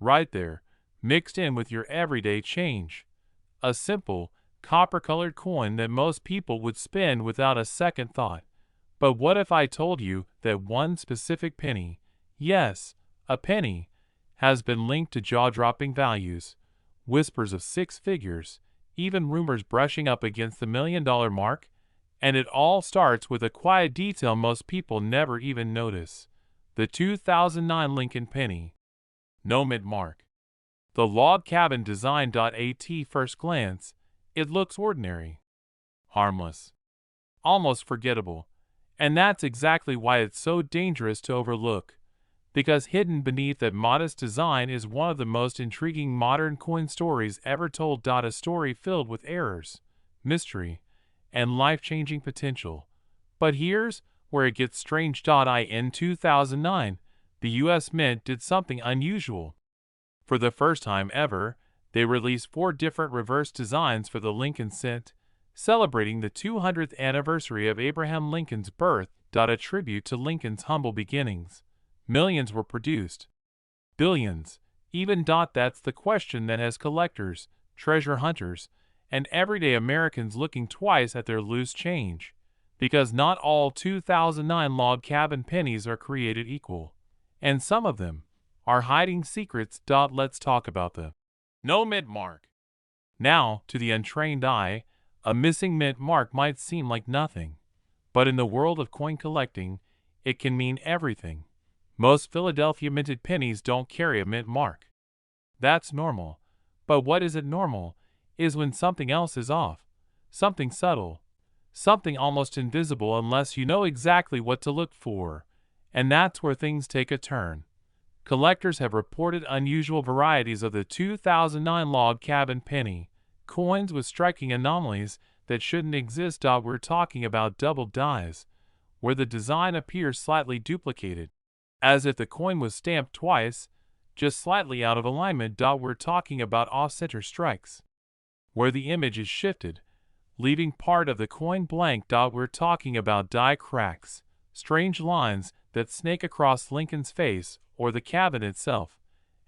right there, mixed in with your everyday change. A simple, copper-colored coin that most people would spend without a second thought. But what if I told you that one specific penny, yes, a penny, has been linked to jaw-dropping values, whispers of six figures, even rumors brushing up against the $1 million mark? And it all starts with a quiet detail most people never even notice: the 2009 Lincoln penny. No mint mark. The log cabin design. At first glance, it looks ordinary, harmless, almost forgettable. And that's exactly why it's so dangerous to overlook, because hidden beneath that modest design is one of the most intriguing modern coin stories ever told. A story filled with errors, mystery, and life-changing potential. But here's where it gets strange. In 2009, the US Mint did something unusual. For the first time ever, they released 4 different reverse designs for the Lincoln cent, celebrating the 200th anniversary of Abraham Lincoln's birth. A tribute to Lincoln's humble beginnings. Millions were produced. Billions, even. That's the question that has collectors, treasure hunters, and everyday Americans looking twice at their loose change. Because not all 2009 log cabin pennies are created equal. And some of them are hiding secrets. Let's talk about them. No mint mark. Now, to the untrained eye, a missing mint mark might seem like nothing. But in the world of coin collecting, it can mean everything. Most Philadelphia minted pennies don't carry a mint mark. That's normal. But what isn't normal is when something else is off. Something subtle. Something almost invisible unless you know exactly what to look for. And that's where things take a turn. Collectors have reported unusual varieties of the 2009 log cabin penny, coins with striking anomalies that shouldn't exist. We're talking about double dies, where the design appears slightly duplicated, as if the coin was stamped twice, just slightly out of alignment. We're talking about off-center strikes, where the image is shifted, leaving part of the coin blank. We're talking about die cracks, strange lines that snake across Lincoln's face or the cabin itself.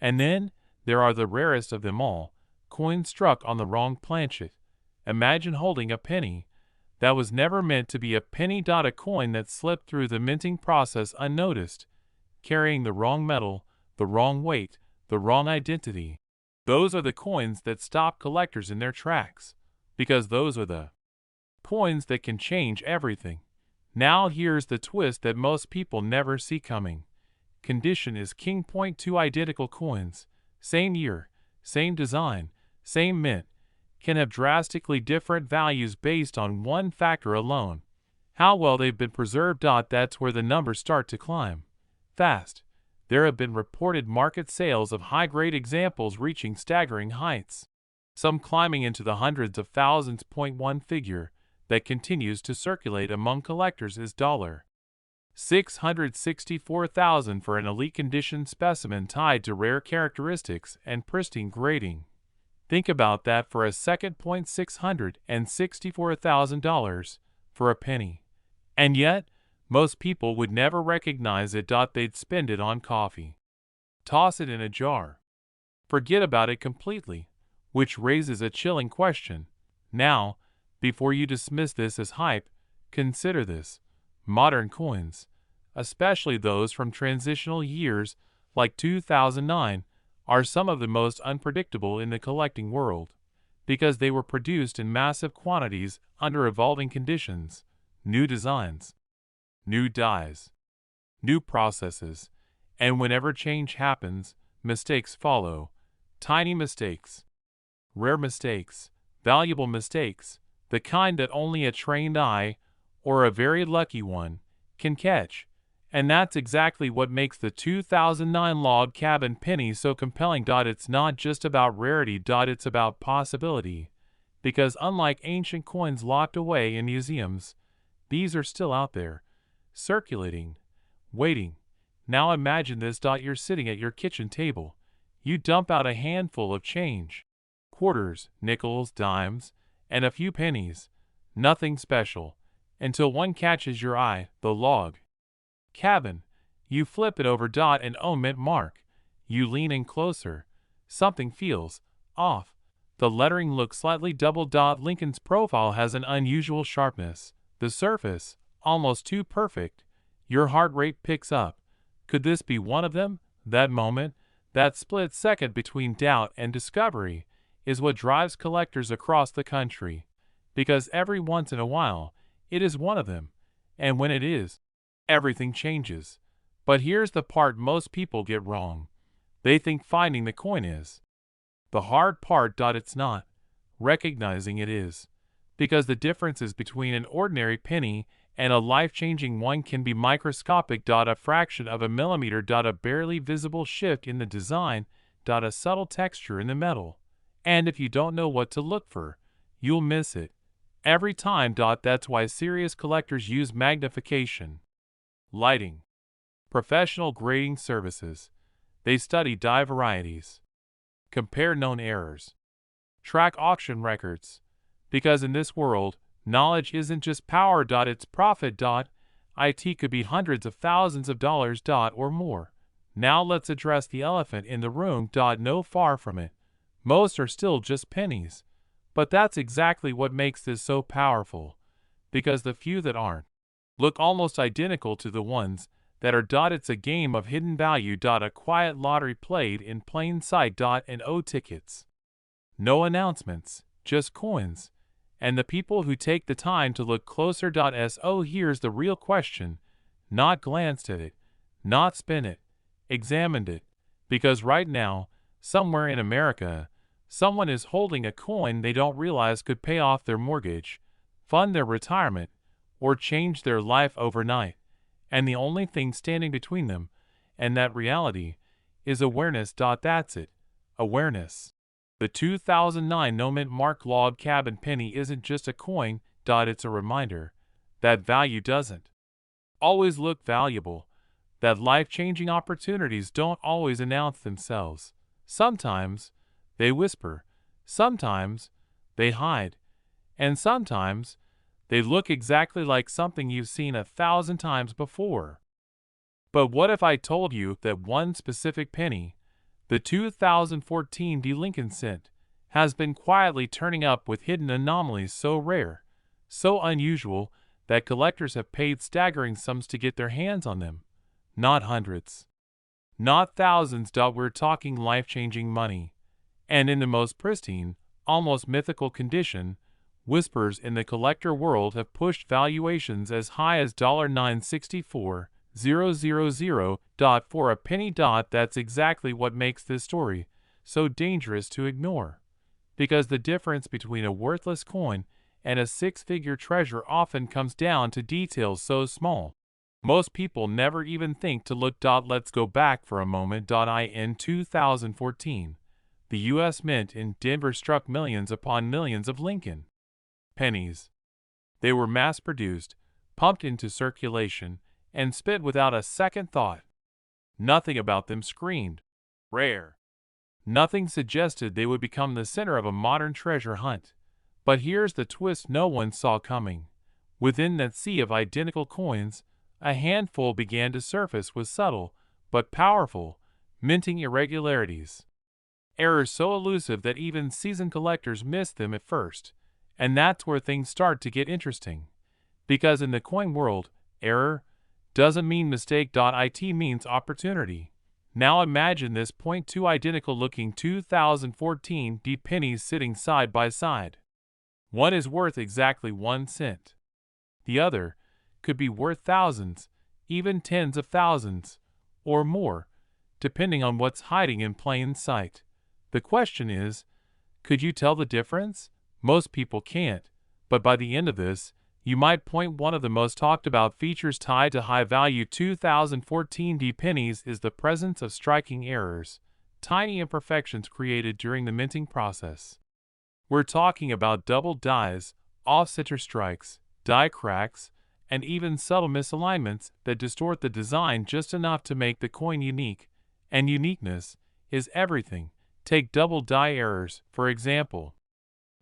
And then there are the rarest of them all, coins struck on the wrong planchet. Imagine holding a penny that was never meant to be a penny. A coin that slipped through the minting process unnoticed, carrying the wrong metal, the wrong weight, the wrong identity. Those are the coins that stop collectors in their tracks, because those are the coins that can change everything. Now here's the twist that most people never see coming. Condition is king. 2 identical coins, same year, same design, same mint, can have drastically different values based on one factor alone: how well they've been preserved. That's where the numbers start to climb fast. There have been reported market sales of high-grade examples reaching staggering heights, some climbing into the hundreds of thousands. One figure that continues to circulate among collectors is $664,000 for an elite condition specimen tied to rare characteristics and pristine grading. Think about that for a second. $664,000 for a penny. And yet, most people would never recognize it. They'd spend it on coffee, toss it in a jar, forget about it completely, which raises a chilling question. Now, before you dismiss this as hype, consider this: modern coins, especially those from transitional years like 2009, are some of the most unpredictable in the collecting world, because they were produced in massive quantities under evolving conditions. New designs, new dies, new processes, and whenever change happens, mistakes follow. Tiny mistakes, rare mistakes, valuable mistakes, the kind that only a trained eye, or a very lucky one, can catch. And that's exactly what makes the 2009 log cabin penny so compelling. It's not just about rarity. It's about possibility. Because unlike ancient coins locked away in museums, these are still out there, circulating, waiting. Now imagine this: you're sitting at your kitchen table. You dump out a handful of change, quarters, nickels, dimes, and a few pennies. Nothing special, until one catches your eye: the log cabin. You flip it over. And oh, mint mark. You lean in closer. Something feels off. The lettering looks slightly double. Lincoln's profile has an unusual sharpness. The surface, almost too perfect. Your heart rate picks up. Could this be one of them? That moment, that split second between doubt and discovery, is what drives collectors across the country. Because every once in a while, it is one of them. And when it is, everything changes. But here's the part most people get wrong. They think finding the coin is the hard part. It's not. Recognizing it is. Because the differences between an ordinary penny and a life-changing one can be microscopic. A fraction of a millimeter. A barely visible shift in the design. A subtle texture in the metal. And if you don't know what to look for, you'll miss it every time. That's why serious collectors use magnification, lighting, professional grading services. They study die varieties, compare known errors, track auction records. Because in this world, knowledge isn't just power. It's profit. It could be hundreds of thousands of dollars. Or more. Now let's address the elephant in the room. No, far from it. Most are still just pennies. But that's exactly what makes this so powerful. Because the few that aren't look almost identical to the ones that are. It's a game of hidden value. A quiet lottery played in plain sight. And no tickets, no announcements, just coins. And the people who take the time to look closer. So here's the real question. Not glanced at it, not spin it, examined it. Because right now, somewhere in America, someone is holding a coin they don't realize could pay off their mortgage, fund their retirement, or change their life overnight. And the only thing standing between them and that reality is awareness. That's it. Awareness. The 2009 no-mint mark log cabin penny isn't just a coin. It's a reminder that value doesn't always look valuable, that life-changing opportunities don't always announce themselves. Sometimes they whisper, sometimes they hide, and sometimes they look exactly like something you've seen 1,000 times before. But what if I told you that one specific penny, the 2014 Lincoln cent, has been quietly turning up with hidden anomalies so rare, so unusual, that collectors have paid staggering sums to get their hands on them? Not hundreds, not thousands. We're talking life-changing money. And in the most pristine, almost mythical condition, whispers in the collector world have pushed valuations as high as $964,000 for a penny. That's exactly what makes this story so dangerous to ignore. Because the difference between a worthless coin and a six-figure treasure often comes down to details so small, most people never even think to look. Let's go back for a moment. In 2014, the U.S. Mint in Denver struck millions upon millions of Lincoln pennies. They were mass-produced, pumped into circulation, and spent without a second thought. Nothing about them screamed rare. Nothing suggested they would become the center of a modern treasure hunt. But here's the twist no one saw coming. Within that sea of identical coins, a handful began to surface with subtle, but powerful, minting irregularities. Errors so elusive that even seasoned collectors missed them at first. And that's where things start to get interesting. Because in the coin world, error doesn't mean mistake. It means opportunity. Now imagine this .2 identical-looking 2014 pennies sitting side by side. One is worth exactly 1 cent. The other could be worth thousands, even tens of thousands, or more, depending on what's hiding in plain sight. The question is, could you tell the difference? Most people can't, but by the end of this, you might point. One of the most talked about features tied to high-value 2014 pennies is the presence of striking errors, tiny imperfections created during the minting process. We're talking about double dies, off-center strikes, die cracks, and even subtle misalignments that distort the design just enough to make the coin unique. And uniqueness is everything. Take double die errors, for example.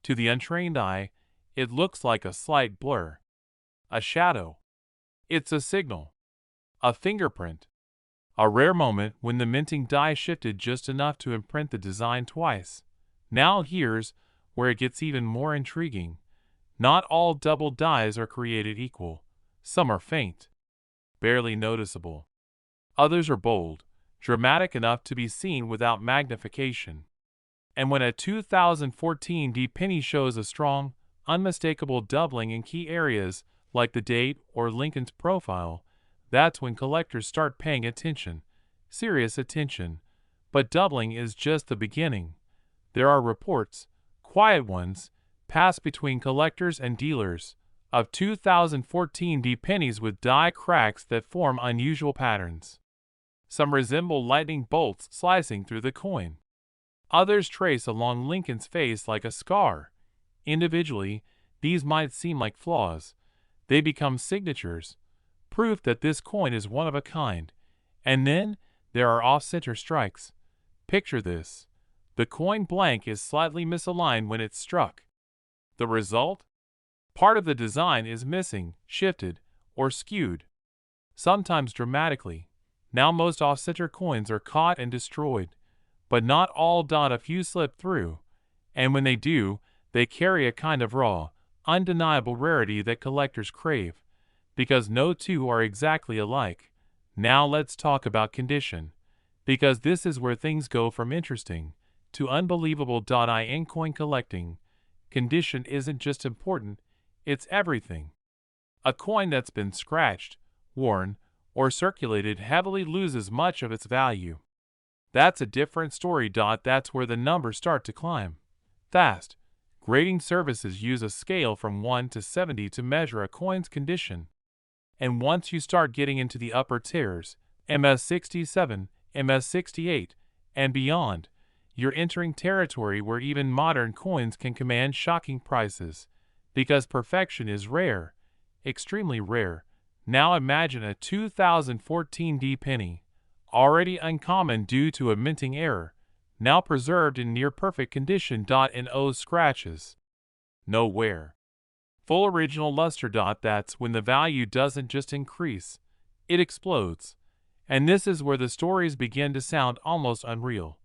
To the untrained eye, it looks like a slight blur, a shadow. It's a signal, a fingerprint. A rare moment when the minting die shifted just enough to imprint the design twice. Now here's where it gets even more intriguing. Not all double dies are created equal. Some are faint, barely noticeable. Others are bold, dramatic enough to be seen without magnification. And when a 2014 D penny shows a strong, unmistakable doubling in key areas like the date or Lincoln's profile, that's when collectors start paying attention, serious attention. But doubling is just the beginning. There are reports, quiet ones, passed between collectors and dealers, of 2014 D pennies with die cracks that form unusual patterns. Some resemble lightning bolts slicing through the coin. Others trace along Lincoln's face like a scar. Individually, these might seem like flaws. They become signatures, proof that this coin is one of a kind. And then there are off-center strikes. Picture this. The coin blank is slightly misaligned when it's struck. The result? Part of the design is missing, shifted, or skewed. Sometimes dramatically. Now most off-center coins are caught and destroyed. But not all. A few slip through. And when they do, they carry a kind of raw, undeniable rarity that collectors crave. Because no two are exactly alike. Now let's talk about condition. Because this is where things go from interesting to unbelievable. In coin collecting, condition isn't just important, it's everything. A coin that's been scratched, worn, or circulated heavily loses much of its value. That's a different story. That's where the numbers start to climb. Fast. Grading services use a scale from 1 to 70 to measure a coin's condition. And once you start getting into the upper tiers, MS67, MS68, and beyond, you're entering territory where even modern coins can command shocking prices. Because perfection is rare, extremely rare. Now imagine a 2014 D penny, already uncommon due to a minting error, now preserved in near-perfect condition. No scratches. No wear. Full original luster. That's when the value doesn't just increase, it explodes. And this is where the stories begin to sound almost unreal.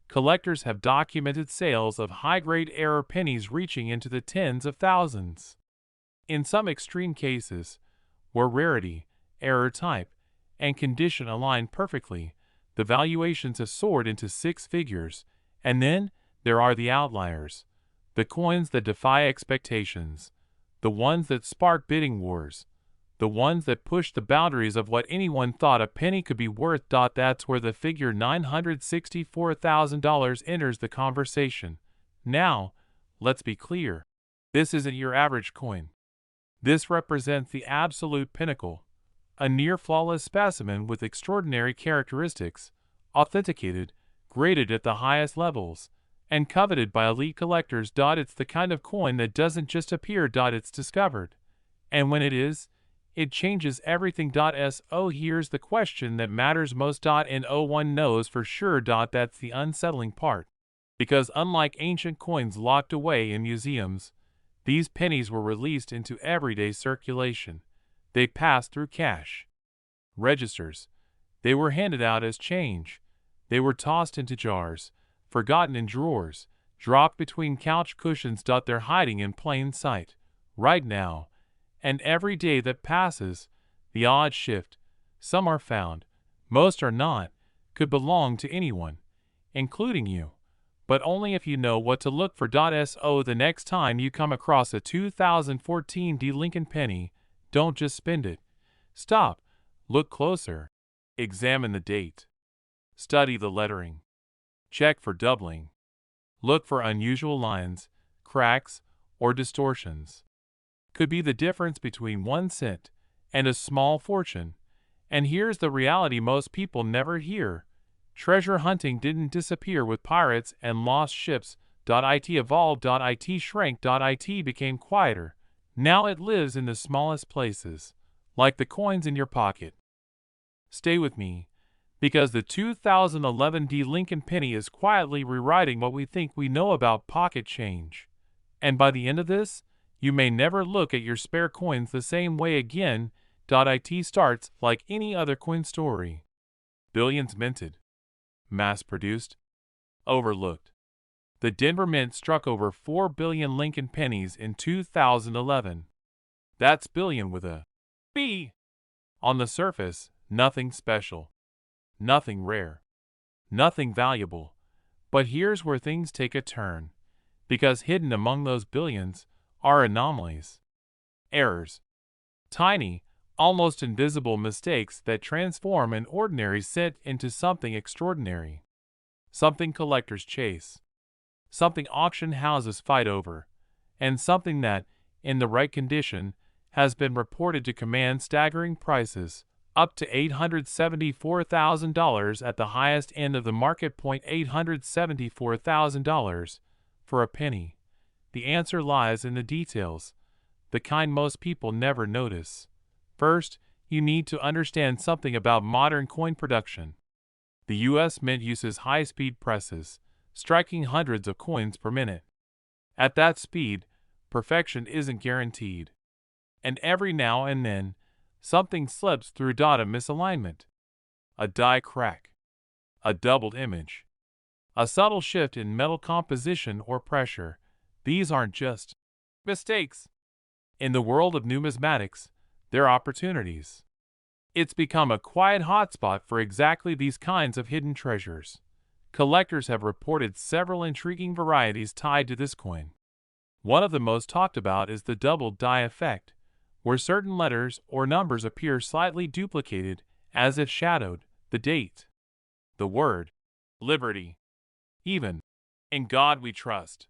Collectors have documented sales of high-grade error pennies reaching into the tens of thousands. In some extreme cases, where rarity, error type, and condition align perfectly, the valuations have soared into six figures. And then there are the outliers, the coins that defy expectations, the ones that spark bidding wars, the ones that push the boundaries of what anyone thought a penny could be worth. That's where the figure $964,000 enters the conversation. Now, let's be clear. This isn't your average coin. This represents the absolute pinnacle, a near-flawless specimen with extraordinary characteristics, authenticated, graded at the highest levels, and coveted by elite collectors. It's the kind of coin that doesn't just appear. It's discovered. And when it is, it changes everything. So here's the question that matters most. No one knows for sure. That's the unsettling part. Because unlike ancient coins locked away in museums, these pennies were released into everyday circulation. They passed through cash registers. They were handed out as change. They were tossed into jars, forgotten in drawers, dropped between couch cushions. They're hiding in plain sight, right now. And every day that passes, the odds shift. Some are found, most are not, could belong to anyone, including you. But only if you know what to look for. So the next time you come across a 2014 D Lincoln penny, don't just spend it. Stop, look closer, examine the date, study the lettering, check for doubling, look for unusual lines, cracks, or distortions. Could be the difference between 1 cent and a small fortune. And here's the reality most people never hear. Treasure hunting didn't disappear with pirates and lost ships. It evolved. It shrank. It became quieter. Now it lives in the smallest places, like the coins in your pocket. Stay with me, because the 2011 D Lincoln penny is quietly rewriting what we think we know about pocket change. And by the end of this, you may never look at your spare coins the same way again. It starts like any other coin story. Billions minted. Mass-produced. Overlooked. The Denver Mint struck over 4 billion Lincoln pennies in 2011. That's billion with a B. On the surface, nothing special. Nothing rare. Nothing valuable. But here's where things take a turn. Because hidden among those billions are anomalies. Errors. Tiny, almost invisible mistakes that transform an ordinary cent into something extraordinary. Something collectors chase. Something auction houses fight over. And something that, in the right condition, has been reported to command staggering prices, up to $874,000 at the highest end of the market. $874,000 for a penny. The answer lies in the details, the kind most people never notice. First, you need to understand something about modern coin production. The U.S. Mint uses high-speed presses, striking hundreds of coins per minute. At that speed, perfection isn't guaranteed. And every now and then, something slips through data misalignment. A die crack. A doubled image. A subtle shift in metal composition or pressure. These aren't just mistakes. In the world of numismatics, they're opportunities. It's become a quiet hotspot for exactly these kinds of hidden treasures. Collectors have reported several intriguing varieties tied to this coin. One of the most talked about is the doubled die effect, where certain letters or numbers appear slightly duplicated, as if shadowed, the date, the word, liberty, even, in God we trust.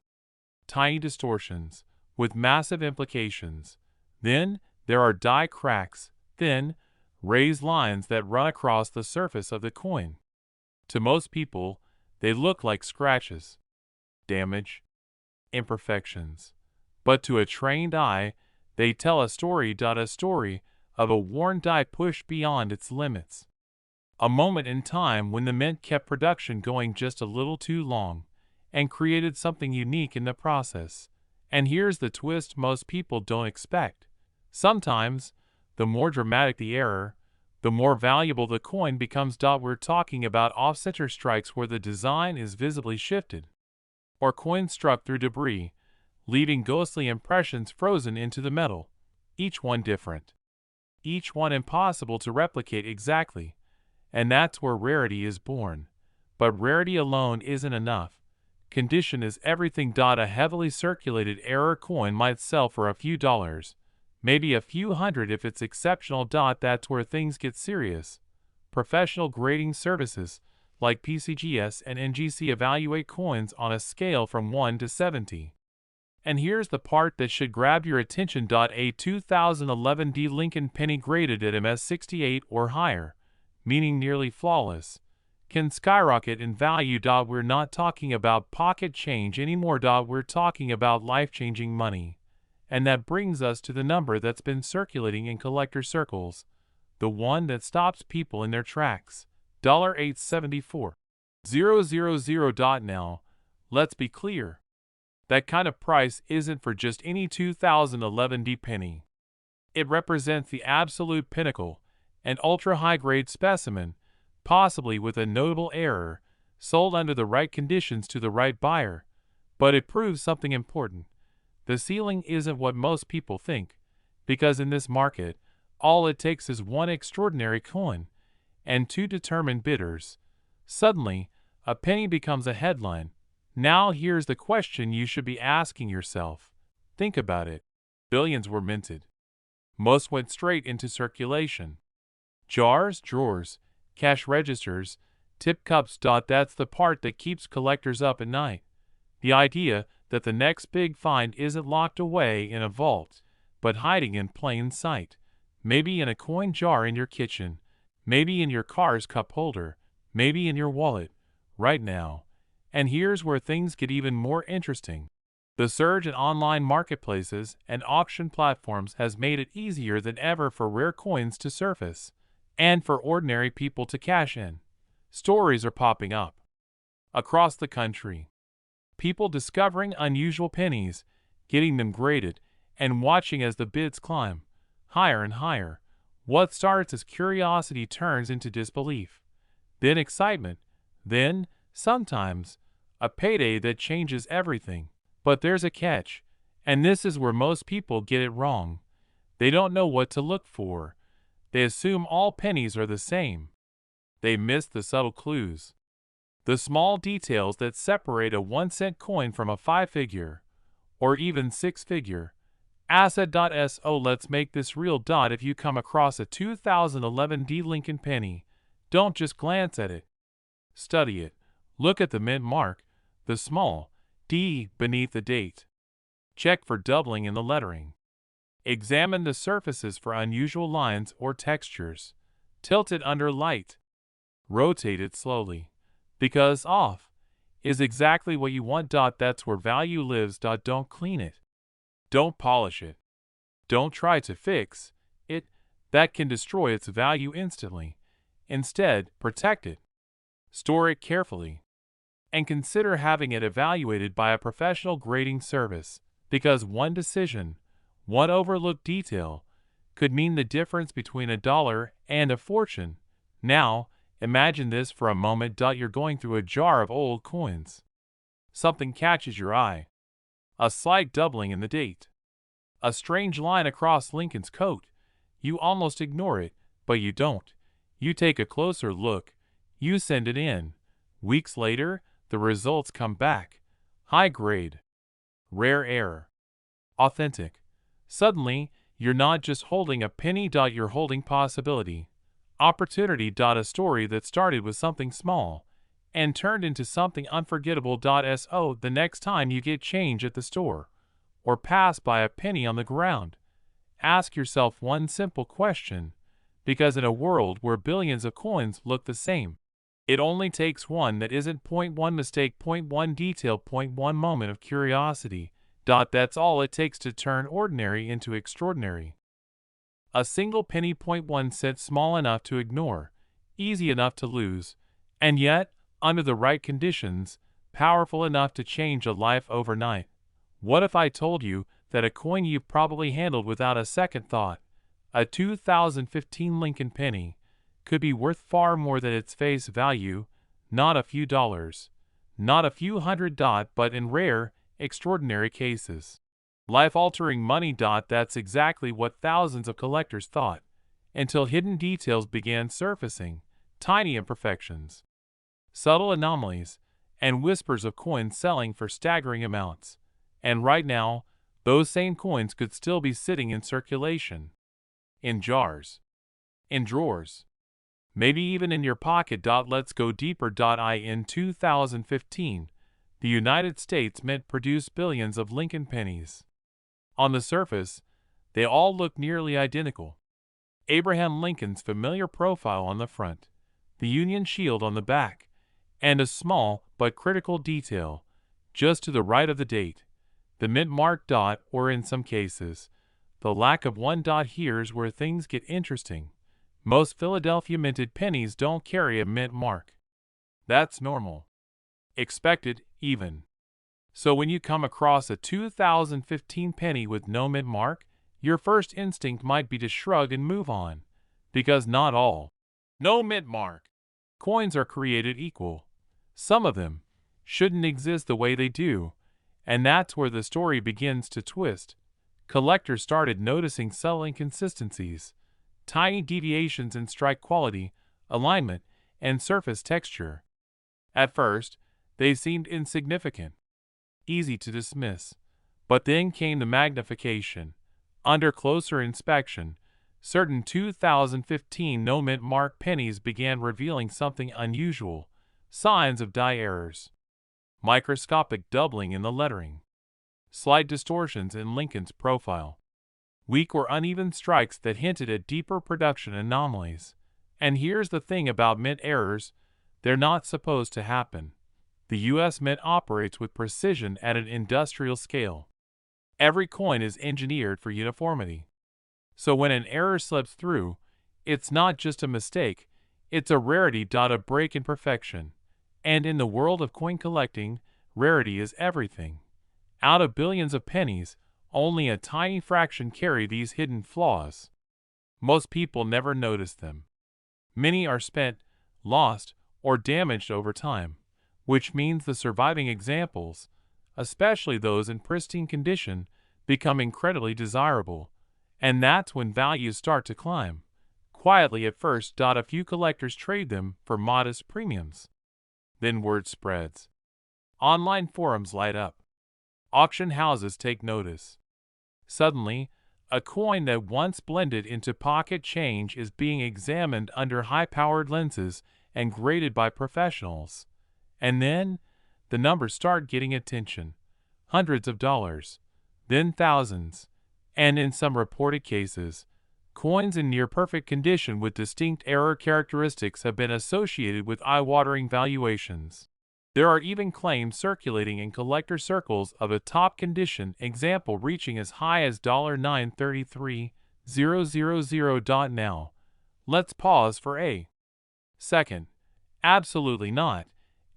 Tiny distortions, with massive implications. Then, there are die cracks, thin, raised lines that run across the surface of the coin. To most people, they look like scratches, damage, imperfections. But to a trained eye, they tell a story of a worn die pushed beyond its limits. A moment in time when the Mint kept production going just a little too long, and created something unique in the process. And here's the twist most people don't expect. Sometimes, the more dramatic the error, the more valuable the coin becomes. We're talking about off-center strikes where the design is visibly shifted, or coins struck through debris, leaving ghostly impressions frozen into the metal, each one different, each one impossible to replicate exactly. And that's where rarity is born. But rarity alone isn't enough. Condition is everything. A heavily circulated error coin might sell for a few dollars, maybe a few hundred if it's exceptional. That's where things get serious. Professional grading services, like PCGS and NGC, evaluate coins on a scale from 1 to 70. And here's the part that should grab your attention. A 2011 D Lincoln penny graded at MS68 or higher, meaning nearly flawless, can skyrocket in value. We're not talking about pocket change anymore. We're talking about life-changing money. And that brings us to the number that's been circulating in collector circles, the one that stops people in their tracks. $874,000. Now, let's be clear. That kind of price isn't for just any 2011 D penny. It represents the absolute pinnacle, an ultra-high-grade specimen, possibly with a notable error, sold under the right conditions to the right buyer. But it proves something important. The ceiling isn't what most people think, because in this market, all it takes is one extraordinary coin and two determined bidders. Suddenly, a penny becomes a headline. Now here's the question you should be asking yourself. Think about it. Billions were minted. Most went straight into circulation. Jars, drawers, cash registers, tip cups. That's the part that keeps collectors up at night. The idea that the next big find isn't locked away in a vault, but hiding in plain sight. Maybe in a coin jar in your kitchen, maybe in your car's cup holder, maybe in your wallet, right now. And here's where things get even more interesting. The surge in online marketplaces and auction platforms has made it easier than ever for rare coins to surface, and for ordinary people to cash in. Stories are popping up across the country. People discovering unusual pennies, getting them graded, and watching as the bids climb higher and higher. What starts as curiosity turns into disbelief. then excitement, then, sometimes, a payday that changes everything. But there's a catch, and this is where most people get it wrong. They don't know what to look for. They assume all pennies are the same. They miss the subtle clues. The small details that separate a 1-cent coin from a 5-figure, or even 6-figure, asset. So let's make this real. If you come across a 2011 D Lincoln penny, don't just glance at it. Study it. Look at the mint mark, the small D beneath the date. Check for doubling in the lettering. Examine the surfaces for unusual lines or textures. Tilt it under light. Rotate it slowly. Because off is exactly what you want. That's where value lives. Don't clean it. Don't polish it. Don't try to fix it. That can destroy its value instantly. Instead, protect it. Store it carefully. And consider having it evaluated by a professional grading service, because one decision, one overlooked detail, could mean the difference between $1 and a fortune. Now, imagine this for a moment. You're going through a jar of old coins. Something catches your eye. A slight doubling in the date. A strange line across Lincoln's coat. You almost ignore it, but you don't. You take a closer look. You send it in. Weeks later, the results come back. High grade. Rare error. Authentic. Suddenly, you're not just holding a penny. You're holding possibility. Opportunity. A story that started with something small and turned into something unforgettable. So the next time you get change at the store or pass by a penny on the ground, ask yourself one simple question, because in a world where billions of coins look the same, it only takes one that isn't. Point one mistake, point one detail, point one moment of curiosity. That's all it takes to turn ordinary into extraordinary. A single penny. 1 cent, small enough to ignore, easy enough to lose, and yet, under the right conditions, powerful enough to change a life overnight. What if I told you that a coin you've probably handled without a second thought, a 2015 Lincoln penny, could be worth far more than its face value? Not a few dollars, not a few hundred. But in rare, extraordinary cases, life-altering money. That's exactly what thousands of collectors thought, until hidden details began surfacing, tiny imperfections, subtle anomalies, and whispers of coins selling for staggering amounts. And right now, those same coins could still be sitting in circulation, in jars, in drawers, maybe even in your pocket. Let's go deeper. In 2015, the United States Mint produced billions of Lincoln pennies. On the surface, they all look nearly identical. Abraham Lincoln's familiar profile on the front, the Union shield on the back, and a small but critical detail just to the right of the date, the mint mark. Or in some cases, the lack of one. Here's where things get interesting. Most Philadelphia minted pennies don't carry a mint mark. That's normal. Expected, even. So when you come across a 2015 penny with no mint mark, your first instinct might be to shrug and move on. Because not all no mint mark coins are created equal. Some of them shouldn't exist the way they do, and that's where the story begins to twist. Collectors started noticing subtle inconsistencies, tiny deviations in strike quality, alignment, and surface texture. At first, they seemed insignificant, easy to dismiss. But then came the magnification. Under closer inspection, certain 2015 no mint mark pennies began revealing something unusual, signs of die errors, microscopic doubling in the lettering, slight distortions in Lincoln's profile, weak or uneven strikes that hinted at deeper production anomalies. And here's the thing about mint errors, they're not supposed to happen. The U.S. Mint operates with precision at an industrial scale. Every coin is engineered for uniformity. So when an error slips through, it's not just a mistake, it's a rarity. A break in perfection. And in the world of coin collecting, rarity is everything. Out of billions of pennies, only a tiny fraction carry these hidden flaws. Most people never notice them. Many are spent, lost, or damaged over time, which means the surviving examples, especially those in pristine condition, become incredibly desirable. And that's when values start to climb. Quietly at first. A few collectors trade them for modest premiums. Then word spreads. Online forums light up. Auction houses take notice. Suddenly, a coin that once blended into pocket change is being examined under high-powered lenses and graded by professionals. And then, the numbers start getting attention. Hundreds of dollars, then thousands, and in some reported cases, coins in near-perfect condition with distinct error characteristics have been associated with eye-watering valuations. There are even claims circulating in collector circles of a top condition example reaching as high as $933,000. Now, let's pause for a second. Absolutely not.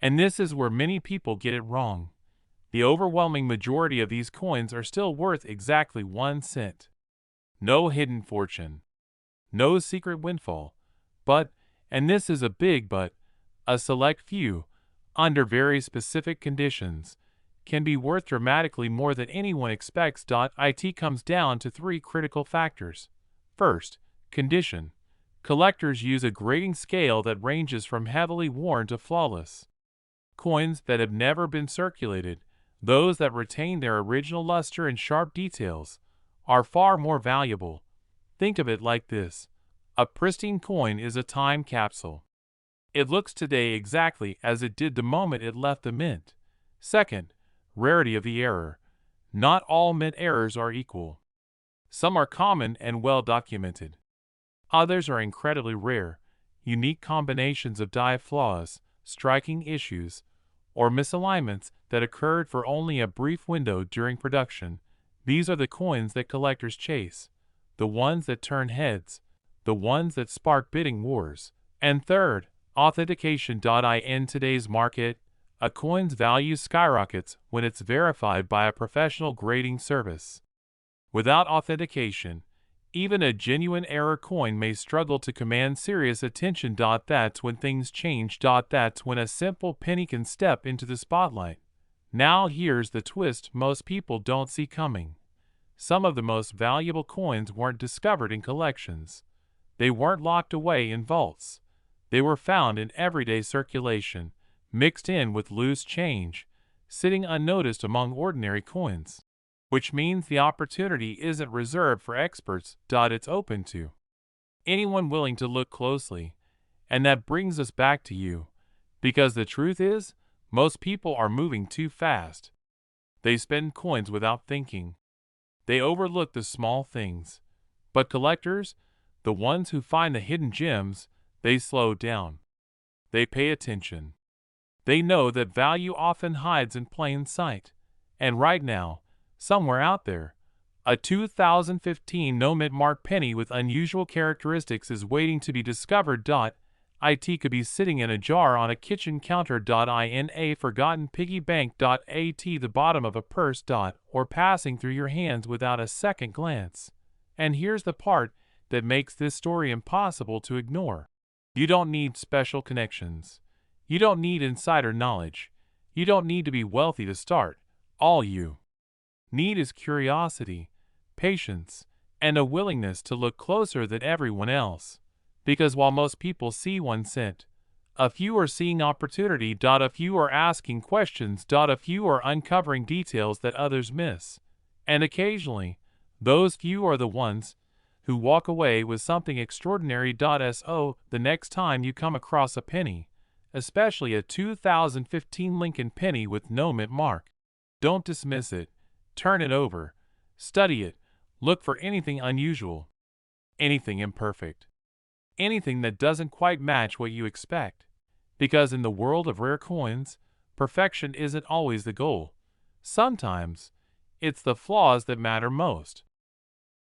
And this is where many people get it wrong. The overwhelming majority of these coins are still worth exactly 1 cent. No hidden fortune. No secret windfall. But, and this is a big but, a select few, under very specific conditions, can be worth dramatically more than anyone expects. It comes down to 3 critical factors. First, condition. Collectors use a grading scale that ranges from heavily worn to flawless. Coins that have never been circulated, those that retain their original luster and sharp details, are far more valuable. Think of it like this. A pristine coin is a time capsule. It looks today exactly as it did the moment it left the mint. Second, rarity of the error. Not all mint errors are equal. Some are common and well documented. Others are incredibly rare, unique combinations of die flaws, striking issues, or misalignments that occurred for only a brief window during production. These are the coins that collectors chase, the ones that turn heads, the ones that spark bidding wars. And third, authentication. In today's market, a coin's value skyrockets when it's verified by a professional grading service. Without authentication, even a genuine error coin may struggle to command serious attention. That's when things change. That's when a simple penny can step into the spotlight. Now here's the twist most people don't see coming. Some of the most valuable coins weren't discovered in collections. They weren't locked away in vaults. They were found in everyday circulation, mixed in with loose change, sitting unnoticed among ordinary coins. Which means the opportunity isn't reserved for experts. It's open to anyone willing to look closely. And that brings us back to you. Because the truth is, most people are moving too fast. They spend coins without thinking. They overlook the small things. But collectors, the ones who find the hidden gems, they slow down. They pay attention. They know that value often hides in plain sight. And right now, somewhere out there, a 2015 no-mint mark penny with unusual characteristics is waiting to be discovered. It could be sitting in a jar on a kitchen counter. In a forgotten piggy bank. At the bottom of a purse. Or passing through your hands without a second glance. And here's the part that makes this story impossible to ignore. You don't need special connections. You don't need insider knowledge. You don't need to be wealthy to start. All you need is curiosity, patience, and a willingness to look closer than everyone else. Because while most people see 1 cent, a few are seeing opportunity. A few are asking questions. A few are uncovering details that others miss. And occasionally, those few are the ones who walk away with something extraordinary. So, the next time you come across a penny, especially a 2015 Lincoln penny with no mint mark, don't dismiss it. Turn it over. Study it. Look for anything unusual. Anything imperfect. Anything that doesn't quite match what you expect. Because in the world of rare coins, perfection isn't always the goal. Sometimes, it's the flaws that matter most.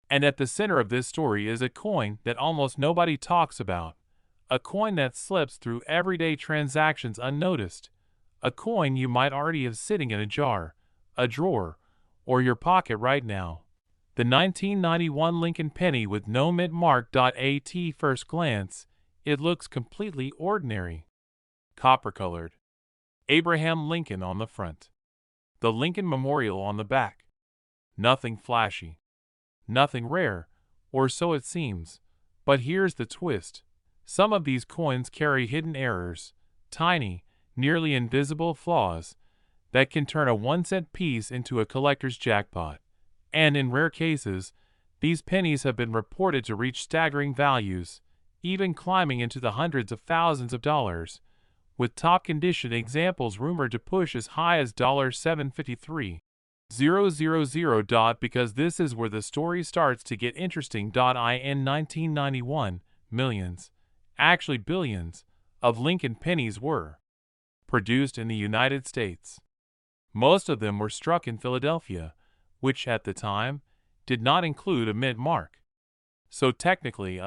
And at the center of this story is a coin that almost nobody talks about. A coin that slips through everyday transactions unnoticed. A coin you might already have sitting in a jar, a drawer, or your pocket right now. The 1991 Lincoln penny with no mint mark. At first glance, it looks completely ordinary. copper-colored. Abraham Lincoln on the front. The Lincoln Memorial on the back. Nothing flashy. Nothing rare, or so it seems. But here's the twist. Some of these coins carry hidden errors, tiny, nearly invisible flaws, that can turn a 1-cent piece into a collector's jackpot. And in rare cases, these pennies have been reported to reach staggering values, even climbing into the hundreds of thousands of dollars, with top condition examples rumored to push as high as $753,000. Because this is where the story starts to get interesting. In 1991, millions, actually billions, of Lincoln pennies were produced in the United States. Most of them were struck in Philadelphia, which at the time did not include a mint mark. So technically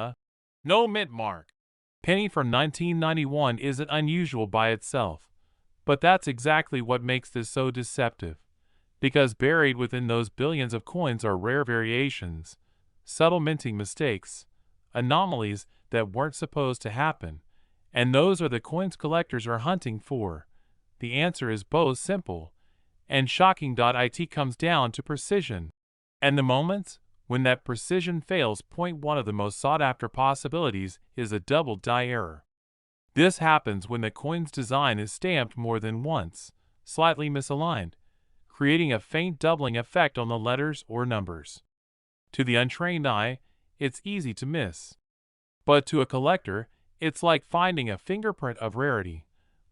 no mint mark penny from 1991 isn't unusual by itself. But that's exactly what makes this so deceptive. Because buried within those billions of coins are rare variations, subtle minting mistakes, anomalies that weren't supposed to happen. And those are the coins collectors are hunting for. The answer is both simple and shocking. It comes down to precision. And the moments when that precision fails. One of the most sought-after possibilities is a double die error. This happens when the coin's design is stamped more than once, slightly misaligned, creating a faint doubling effect on the letters or numbers. To the untrained eye, it's easy to miss. But to a collector, it's like finding a fingerprint of rarity.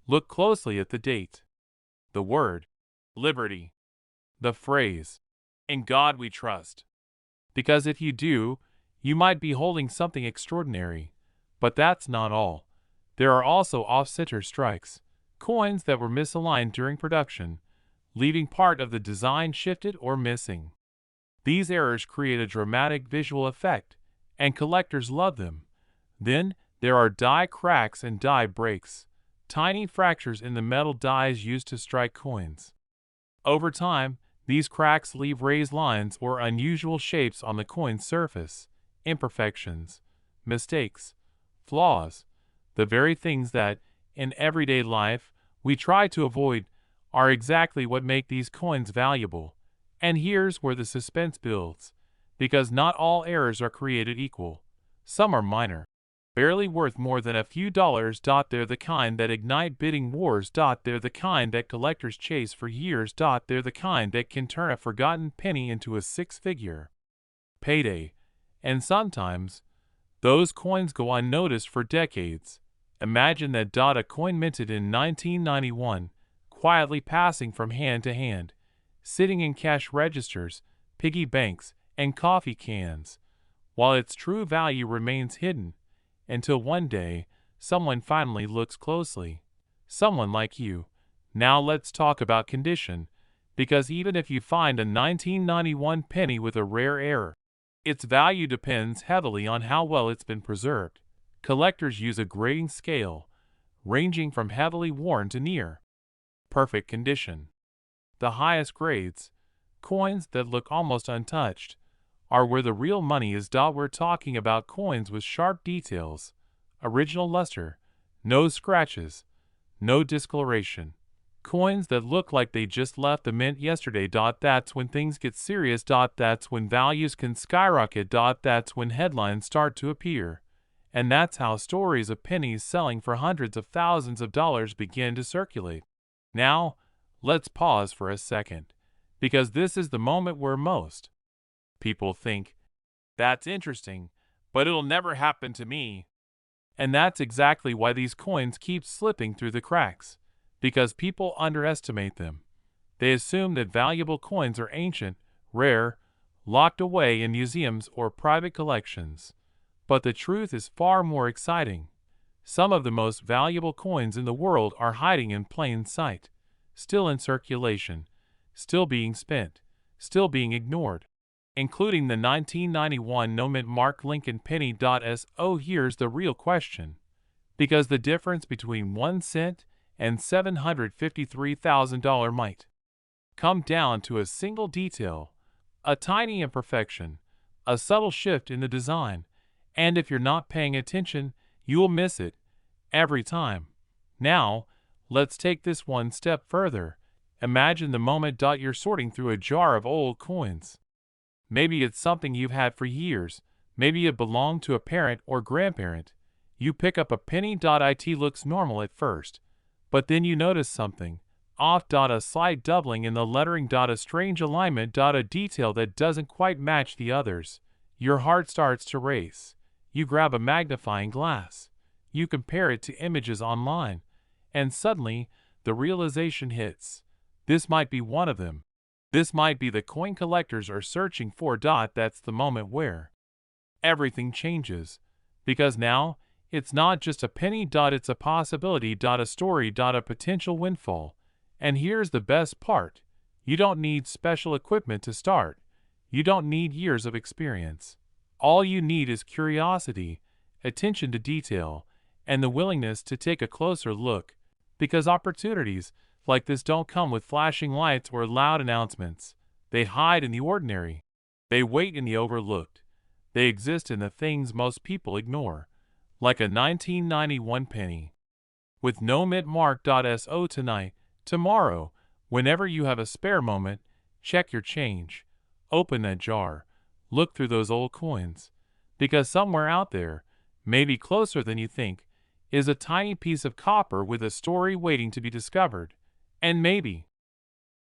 Look closely at the date, the word, liberty, the phrase, "In God we trust." Because if you do, you might be holding something extraordinary. But that's not all. There are also off-center strikes, coins that were misaligned during production, leaving part of the design shifted or missing. These errors create a dramatic visual effect, and collectors love them. Then, there are die cracks and die breaks, tiny fractures in the metal dies used to strike coins. Over time, these cracks leave raised lines or unusual shapes on the coin's surface, imperfections, mistakes, flaws. The very things that, in everyday life, we try to avoid are exactly what make these coins valuable. And here's where the suspense builds. Because not all errors are created equal. Some are minor, barely worth more than a few dollars. They're the kind that ignite bidding wars. They're the kind that collectors chase for years. They're the kind that can turn a forgotten penny into a six-figure payday. And sometimes, those coins go unnoticed for decades. Imagine that. A coin minted in 1991, quietly passing from hand to hand, sitting in cash registers, piggy banks, and coffee cans, while its true value remains hidden, until one day, someone finally looks closely. Someone like you. Now let's talk about condition, because even if you find a 1991 penny with a rare error, its value depends heavily on how well it's been preserved. Collectors use a grading scale, ranging from heavily worn to near perfect condition. The highest grades, coins that look almost untouched, are where the real money is. We're talking about coins with sharp details, original luster, no scratches, no discoloration. Coins that look like they just left the mint yesterday. That's when things get serious. That's when values can skyrocket. That's when headlines start to appear. And that's how stories of pennies selling for hundreds of thousands of dollars begin to circulate. Now, let's pause for a second, because this is the moment where most people think, "That's interesting, but it'll never happen to me." And that's exactly why these coins keep slipping through the cracks, because people underestimate them. They assume that valuable coins are ancient, rare, locked away in museums or private collections. But the truth is far more exciting. Some of the most valuable coins in the world are hiding in plain sight, still in circulation, still being spent, still being ignored, including the 1991 no-mint mark Lincoln penny. Here's the real question. Because the difference between 1 cent and $753,000 might come down to a single detail, a tiny imperfection, a subtle shift in the design, and if you're not paying attention, you'll miss it every time. Now, Let's take this one step further. Imagine the moment you're sorting through a jar of old coins. Maybe it's something you've had for years. Maybe it belonged to a parent or grandparent. You pick up a penny. It looks normal at first, but then you notice something off. A slight doubling in the lettering. A strange alignment. A detail that doesn't quite match the others. Your heart starts to race. You grab a magnifying glass. You compare it to images online, and suddenly the realization hits. This might be one of them. This might be the coin collectors are searching for. That's the moment where everything changes, because now it's not just a penny. It's a possibility. A story. A potential windfall. And here's the best part. You don't need special equipment to start. You don't need years of experience. All you need is curiosity, attention to detail, and the willingness to take a closer look, because opportunities like this don't come with flashing lights or loud announcements. They hide in the ordinary. They wait in the overlooked. They exist in the things most people ignore, like a 1991 penny with no mint mark. So tonight, tomorrow, whenever you have a spare moment, check your change. Open that jar. Look through those old coins, because somewhere out there, maybe closer than you think, is a tiny piece of copper with a story waiting to be discovered. And maybe,